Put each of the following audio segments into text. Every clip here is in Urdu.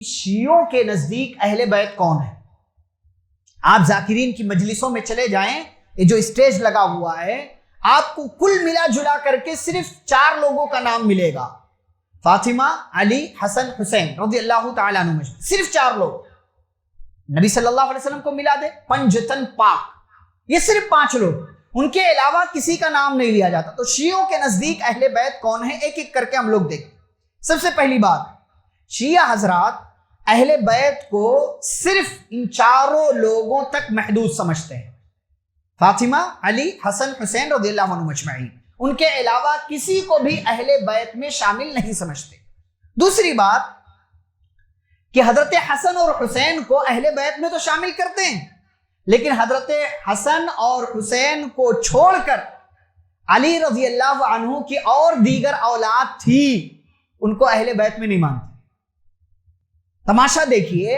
شیعوں کے نزدیک اہل بیت کون ہے؟ آپ ذاکرین کی مجلسوں میں چلے جائیں، یہ جو اسٹیج لگا ہوا ہے آپ کو کل ملا جلا کر کے صرف 4 لوگوں کا نام ملے گا، فاطمہ، علی، حسن، حسین رضی اللہ تعالیٰ عنہ، صرف 4 لوگ۔ نبی صلی اللہ علیہ وسلم کو ملا دے پنجتن پاک، یہ صرف 5 لوگ، ان کے علاوہ کسی کا نام نہیں لیا جاتا۔ تو شیعوں کے نزدیک اہل بیت کون ہے، ایک ایک کر کے ہم لوگ دیکھیں۔ سب سے پہلی بات، شیعہ حضرات اہل بیت کو صرف ان 4 لوگوں تک محدود سمجھتے ہیں، فاطمہ، علی، حسن، حسین رضی اللہ عنہ مجمعین، ان کے علاوہ کسی کو بھی اہل بیت میں شامل نہیں سمجھتے۔ دوسری بات کہ حضرت حسن اور حسین کو اہل بیت میں تو شامل کرتے ہیں، لیکن حضرت حسن اور حسین کو چھوڑ کر علی رضی اللہ عنہ کی اور دیگر اولاد تھی، ان کو اہل بیت میں نہیں مانتے۔ تماشا دیکھیے،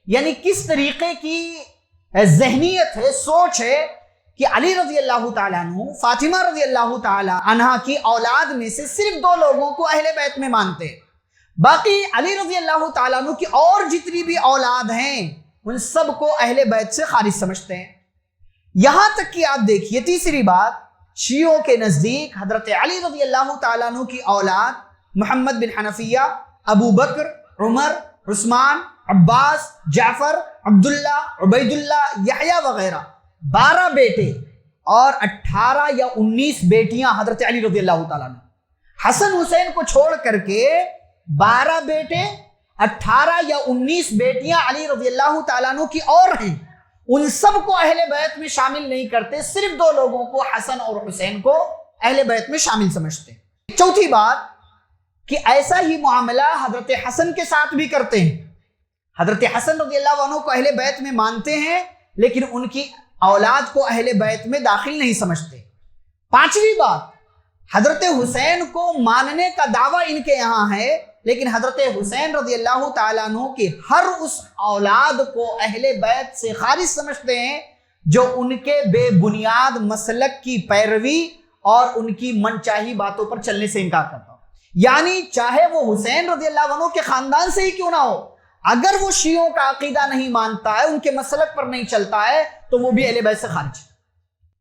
یعنی کس طریقے کی ذہنیت ہے، سوچ ہے کہ علی رضی اللہ تعالیٰ عنہ، فاطمہ رضی اللہ تعالیٰ عنہ کی اولاد میں سے صرف 2 لوگوں کو اہل بیت میں مانتے، باقی علی رضی اللہ تعالیٰ عنہ کی اور جتنی بھی اولاد ہیں ان سب کو اہل بیت سے خارج سمجھتے ہیں۔ یہاں تک کہ آپ دیکھیے تیسری بات، شیعوں کے نزدیک حضرت علی رضی اللہ تعالیٰ عنہ کی اولاد محمد بن حنفیہ، ابو بکر، عمر، عثمان، عباس، جعفر، عبداللہ، عبیداللہ، یحییٰ وغیرہ 12 بیٹے اور 18 یا 19 بیٹیاں حضرت علی رضی اللہ تعالیٰ عنہ۔ حسن حسین کو چھوڑ کر کے 12 بیٹے، 18 یا 19 بیٹیاں علی رضی اللہ تعالیٰ عنہ کی اور ہیں، ان سب کو اہل بیت میں شامل نہیں کرتے، صرف 2 لوگوں کو، حسن اور حسین کو اہل بیت میں شامل سمجھتے ہیں۔ چوتھی بات کہ ایسا ہی معاملہ حضرت حسن کے ساتھ بھی کرتے ہیں، حضرت حسن رضی اللہ عنہ کو اہل بیت میں مانتے ہیں لیکن ان کی اولاد کو اہل بیت میں داخل نہیں سمجھتے۔ پانچویں بات، حضرت حسین کو ماننے کا دعویٰ ان کے یہاں ہے لیکن حضرت حسین رضی اللہ تعالیٰ عنہ کی ہر اس اولاد کو اہل بیت سے خارج سمجھتے ہیں جو ان کے بے بنیاد مسلک کی پیروی اور ان کی من چاہی باتوں پر چلنے سے انکار کرتا ہو۔ یعنی چاہے وہ حسین رضی اللہ عنہ کے خاندان سے ہی کیوں نہ ہو، اگر وہ شیعوں کا عقیدہ نہیں مانتا ہے، ان کے مسلک پر نہیں چلتا ہے، تو وہ بھی اہل بیت سے خارج ہے،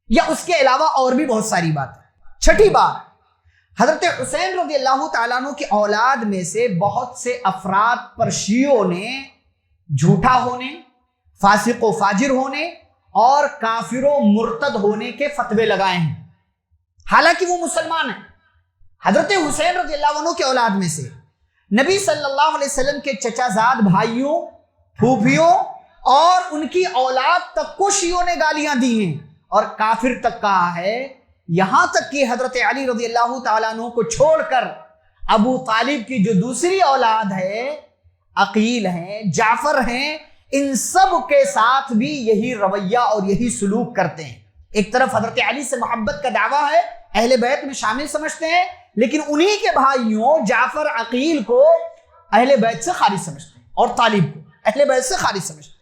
یا اس کے علاوہ اور بھی بہت ساری باتیں۔ چھٹی بات، حضرت حسین رضی اللہ تعالیٰ عنہ کی اولاد میں سے بہت سے افراد پر شیعوں نے جھوٹا ہونے، فاسق و فاجر ہونے اور کافر و مرتد ہونے کے فتوے لگائے ہیں، حالانکہ وہ مسلمان ہیں۔ حضرت حسین رضی اللہ عنہ کے اولاد میں سے نبی صلی اللہ علیہ وسلم کے چچا زاد بھائیوں، پھوپھیوں اور ان کی اولاد تک کو شیعوں نے گالیاں دی ہیں اور کافر تک کہا ہے، یہاں تک کہ حضرت علی رضی اللہ تعالیٰ عنہ کو چھوڑ کر ابو طالب کی جو دوسری اولاد ہے، عقیل ہیں، جعفر ہیں، ان سب کے ساتھ بھی یہی رویہ اور یہی سلوک کرتے ہیں۔ ایک طرف حضرت علی سے محبت کا دعویٰ ہے، اہل بیت میں شامل سمجھتے ہیں، لیکن انہی کے بھائیوں جعفر، عقیل کو اہل بیت سے خارج سمجھتے ہیں اور طالب کو اہل بیت سے خارج سمجھتے ہیں۔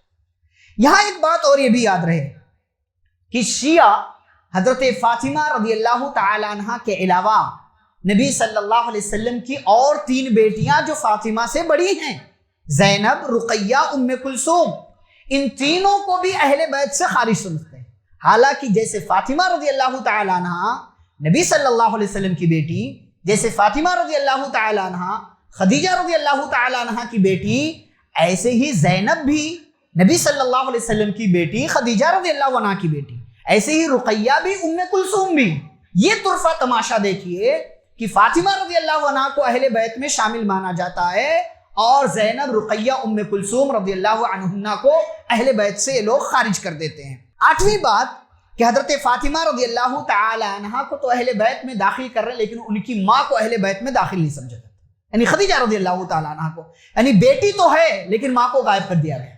یہاں ایک بات اور یہ بھی یاد رہے کہ شیعہ حضرت فاطمہ رضی اللہ تعالی عنہ کے علاوہ نبی صلی اللہ علیہ وسلم کی اور 3 بیٹیاں جو فاطمہ سے بڑی ہیں، زینب، رقیہ، ام کلثوم، ان تینوں کو بھی اہل بیت سے خارج سمجھتے ہیں۔ حالانکہ جیسے فاطمہ رضی اللہ تعالی عنہ نبی صلی اللہ علیہ وسلم کی بیٹی، جیسے فاطمہ رضی اللہ تعالی عنہ خدیجہ رضی اللہ تعالی عنہ کی بیٹی، ایسے ہی زینب بھی نبی صلی اللہ علیہ وسلم کی بیٹی، خدیجہ رضی اللہ عنہ کی بیٹی، ایسے ہی رقیہ بھی، ام کلثوم بھی۔ یہ طرفہ تماشا دیکھیے کہ فاطمہ رضی اللہ عنہ کو اہل بیت میں شامل مانا جاتا ہے اور زینب، رقیہ، ام کلثوم رضی اللہ عنہن کو اہل بیت سے یہ لوگ خارج کر دیتے ہیں۔ 8ویں بات کہ حضرت فاطمہ رضی اللہ تعالی عنہ کو تو اہل بیت میں داخل کر رہے ہیں لیکن ان کی ماں کو اہل بیت میں داخل نہیں سمجھا جاتا، یعنی خدیجہ رضی اللہ تعالی عنہ کو، یعنی بیٹی تو ہے لیکن ماں کو غائب کر دیا گیا۔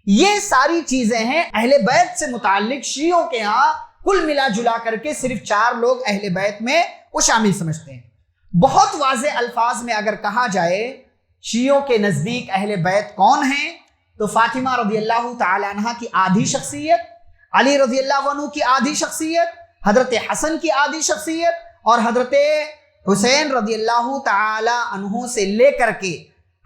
یہ ساری چیزیں ہیں اہل بیت سے متعلق شیعوں کے ہاں کل ملا جلا کر کے صرف 4 لوگ اہل بیت میں وہ شامل سمجھتے ہیں۔ بہت واضح الفاظ میں اگر کہا جائے شیعوں کے نزدیک اہل بیت کون ہیں تو فاطمہ رضی اللہ تعالی عنہ کی آدھی شخصیت، علی رضی اللہ عنہ کی آدھی شخصیت، حضرت حسن کی آدھی شخصیت اور حضرت حسین رضی اللہ تعالی عنہ سے لے کر کے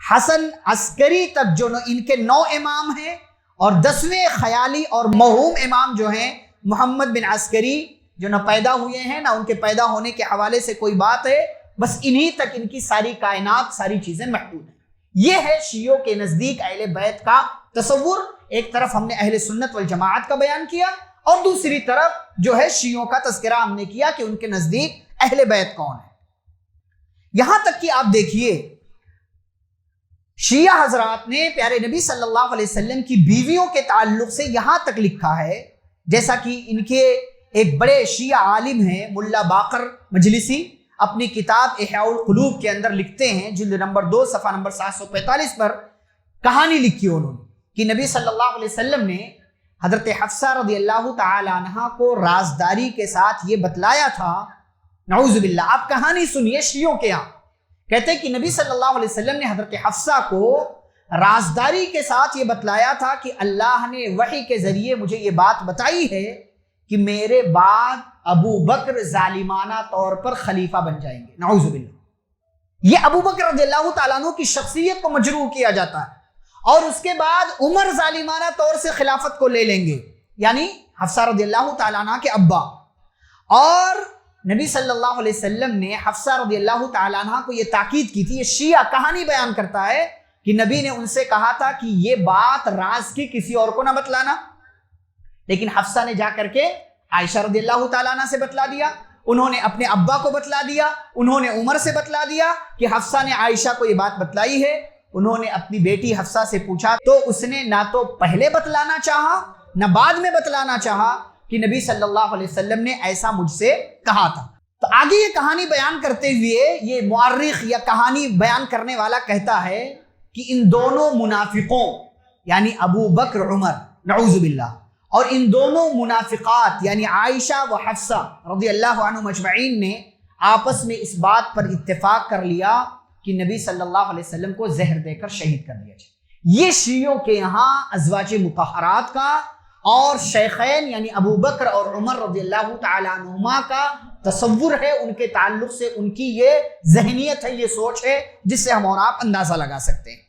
حسن عسکری تک جو ان کے 9 امام ہیں، اور 10ویں خیالی اور موہوم امام جو ہیں محمد بن عسکری، جو نہ پیدا ہوئے ہیں نہ ان کے پیدا ہونے کے حوالے سے کوئی بات ہے، بس انہی تک ان کی ساری کائنات، ساری چیزیں محدود ہیں۔ یہ ہے شیعوں کے نزدیک اہل بیت کا تصور۔ ایک طرف ہم نے اہل سنت والجماعت کا بیان کیا، اور دوسری طرف جو ہے شیعوں کا تذکرہ ہم نے کیا کہ ان کے نزدیک اہل بیت کون ہے۔ یہاں تک کہ آپ دیکھیے شیعہ حضرات نے پیارے نبی صلی اللہ علیہ وسلم کی بیویوں کے تعلق سے یہاں تک لکھا ہے، جیسا کہ ان کے ایک بڑے شیعہ عالم ہیں ملا باقر مجلسی، اپنی کتاب احیاء القلوب کے اندر لکھتے ہیں، جلد نمبر 2 صفحہ نمبر 745 پر کہانی لکھی انہوں نے کہ نبی صلی اللہ علیہ وسلم نے حضرت حفصہ رضی اللہ تعالی عنہا کو رازداری کے ساتھ یہ بتلایا تھا، نعوذ باللہ۔ آپ کہانی سنیے شیعوں کے یہاں، کہتے ہیں کہ نبی صلی اللہ علیہ وسلم نے حضرت حفصہ کو رازداری کے ساتھ یہ بتلایا تھا کہ اللہ نے وحی کے ذریعے مجھے یہ بات بتائی ہے کہ میرے بعد ابو بکر ظالمانہ طور پر خلیفہ بن جائیں گے، نعوذ باللہ۔ یہ ابو بکر رضی اللہ تعالیٰ عنہ کی شخصیت کو مجروح کیا جاتا ہے، اور اس کے بعد عمر ظالمانہ طور سے خلافت کو لے لیں گے، یعنی حفصہ رضی اللہ تعالیٰ عنہ کے ابا۔ اور نبی صلی اللہ علیہ وسلم نے حفصہ رضی اللہ تعالیٰ عنہ کو یہ تاکید کی تھی۔ یہ شیعہ کہانی بیان کرتا ہے کہ نبی نے ان سے کہا تھا کہ یہ بات راز کی کسی اور کو نہ بتلانا، لیکن حفصہ نے جا کر کے عائشہ رضی اللہ تعالیٰ عنہ سے بتلا دیا، انہوں نے اپنے ابا کو بتلا دیا، انہوں نے عمر سے بتلا دیا کہ حفصہ نے عائشہ کو یہ بات بتلائی ہے۔ انہوں نے اپنی بیٹی حفصہ سے پوچھا تو اس نے نہ تو پہلے بتلانا چاہا نہ بعد میں بتلانا چاہا کہ نبی صلی اللہ علیہ وسلم نے ایسا مجھ سے کہا تھا۔ تو آگے یہ کہانی بیان کرتے ہوئے یہ مورخ یا کہانی بیان کرنے والا کہتا ہے کہ ان دونوں منافقوں یعنی ابو بکر عمر نعوذ باللہ اور ان دونوں منافقات یعنی عائشہ و حفصہ رضی اللہ عنہم اجمعین نے آپس میں اس بات پر اتفاق کر لیا کہ نبی صلی اللہ علیہ وسلم کو زہر دے کر شہید کر دیا جائے۔ یہ شیعوں کے یہاں ازواج مطہرات کا اور شیخین یعنی ابو بکر اور عمر رضی اللہ تعالی عنہما کا تصور ہے، ان کے تعلق سے ان کی یہ ذہنیت ہے، یہ سوچ ہے جس سے ہم اور آپ اندازہ لگا سکتے ہیں۔